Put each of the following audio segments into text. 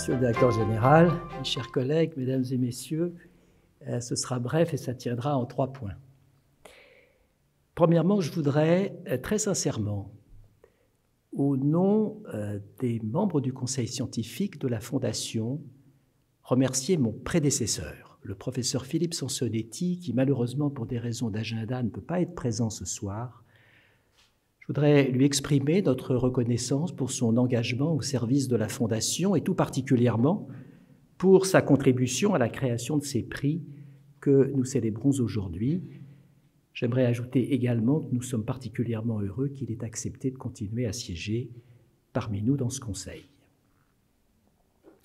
Monsieur le directeur général, mes chers collègues, mesdames et messieurs, ce sera bref et ça tiendra en 3 points. Premièrement, je voudrais très sincèrement, au nom des membres du conseil scientifique de la Fondation, remercier mon prédécesseur, le professeur Philippe Sansonetti, qui malheureusement pour des raisons d'agenda ne peut pas être présent ce soir. Je voudrais lui exprimer notre reconnaissance pour son engagement au service de la Fondation et tout particulièrement pour sa contribution à la création de ces prix que nous célébrons aujourd'hui. J'aimerais ajouter également que nous sommes particulièrement heureux qu'il ait accepté de continuer à siéger parmi nous dans ce conseil.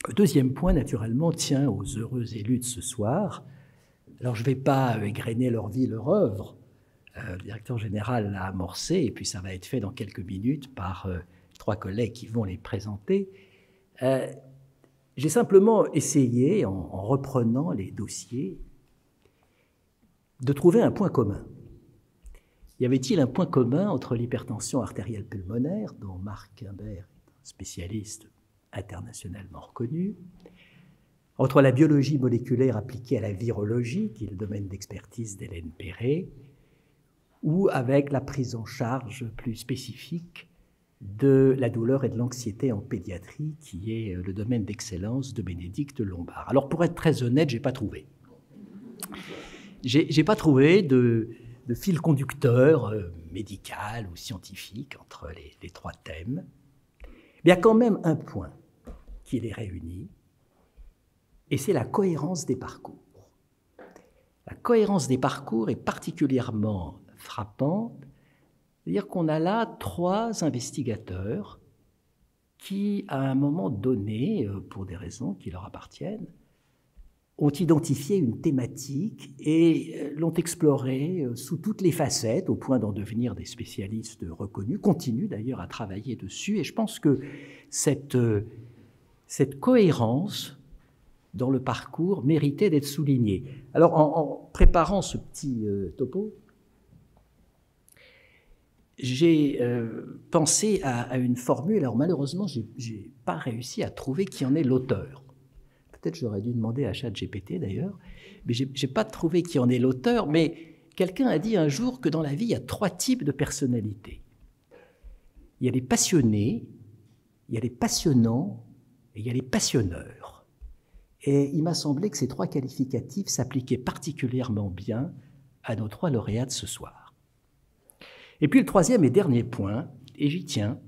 Le deuxième point, naturellement, tient aux heureux élus de ce soir. Alors, je ne vais pas égrener leur vie, leur œuvre. Le directeur général l'a amorcé, et puis ça va être fait dans quelques minutes par 3 collègues qui vont les présenter. J'ai simplement essayé, en reprenant les dossiers, de trouver un point commun. Y avait-il un point commun entre l'hypertension artérielle pulmonaire, dont Marc Imbert est un spécialiste internationalement reconnu, entre la biologie moléculaire appliquée à la virologie, qui est le domaine d'expertise d'Hélène Perret, ou avec la prise en charge plus spécifique de la douleur et de l'anxiété en pédiatrie, qui est le domaine d'excellence de Bénédicte Lombard. Alors, pour être très honnête, j'ai pas trouvé. J'ai pas trouvé de fil conducteur médical ou scientifique entre les 3 thèmes. Mais il y a quand même un point qui les réunit, et c'est la cohérence des parcours. La cohérence des parcours est particulièrement frappante, c'est-à-dire qu'on a là 3 investigateurs qui, à un moment donné, pour des raisons qui leur appartiennent, ont identifié une thématique et l'ont explorée sous toutes les facettes, au point d'en devenir des spécialistes reconnus, continuent d'ailleurs à travailler dessus, et je pense que cette cohérence dans le parcours méritait d'être soulignée. Alors, en préparant ce petit topo, j'ai pensé à une formule. Alors malheureusement, je n'ai pas réussi à trouver qui en est l'auteur. Peut-être j'aurais dû demander à ChatGPT d'ailleurs, mais je n'ai pas trouvé qui en est l'auteur, mais quelqu'un a dit un jour que dans la vie, il y a 3 types de personnalités. Il y a les passionnés, il y a les passionnants et il y a les passionneurs. Et il m'a semblé que ces 3 qualificatifs s'appliquaient particulièrement bien à nos 3 lauréats de ce soir. Et puis le 3e et dernier point, et j'y tiens,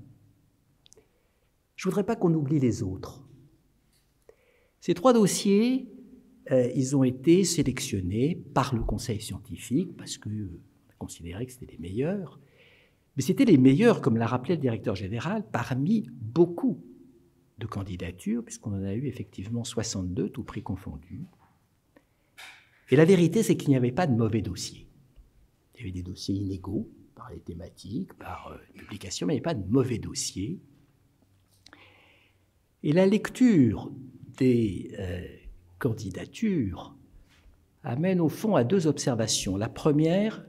je ne voudrais pas qu'on oublie les autres. Ces 3 dossiers, ils ont été sélectionnés par le conseil scientifique parce qu'on a considéré que c'était les meilleurs. Mais c'était les meilleurs, comme l'a rappelé le directeur général, parmi beaucoup de candidatures, puisqu'on en a eu effectivement 62, tout prix confondus. Et la vérité, c'est qu'il n'y avait pas de mauvais dossiers. Il y avait des dossiers inégaux, par les thématiques, par les publications, mais il n'y avait pas de mauvais dossiers. Et la lecture des candidatures amène au fond à 2 observations. La première,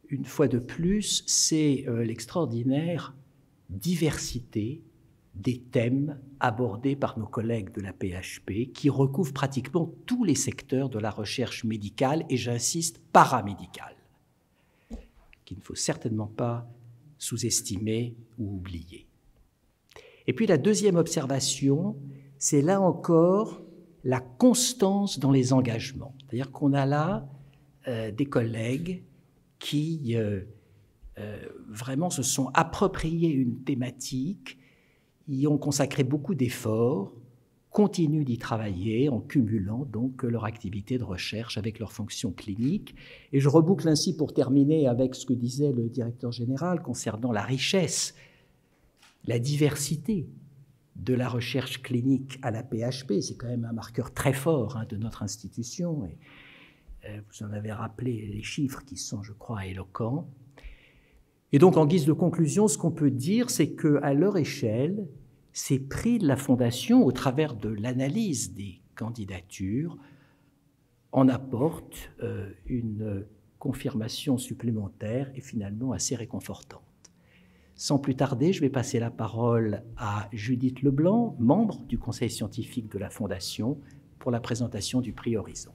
une fois de plus, c'est l'extraordinaire diversité des thèmes abordés par nos collègues de la PHP, qui recouvrent pratiquement tous les secteurs de la recherche médicale, et j'insiste, paramédicale, qu'il ne faut certainement pas sous-estimer ou oublier. Et puis la deuxième observation, c'est là encore la constance dans les engagements. C'est-à-dire qu'on a là des collègues qui vraiment se sont appropriés une thématique, y ont consacré beaucoup d'efforts, continuent d'y travailler en cumulant donc leur activité de recherche avec leur fonction clinique. Et je reboucle ainsi pour terminer avec ce que disait le directeur général concernant la richesse, la diversité de la recherche clinique à la PHP. C'est quand même un marqueur très fort de notre institution. Et vous en avez rappelé les chiffres qui sont, je crois, éloquents. Et donc, en guise de conclusion, ce qu'on peut dire, c'est qu'à leur échelle, ces prix de la Fondation, au travers de l'analyse des candidatures, en apportent une confirmation supplémentaire et finalement assez réconfortante. Sans plus tarder, je vais passer la parole à Judith Leblanc, membre du conseil scientifique de la Fondation, pour la présentation du prix Horizon.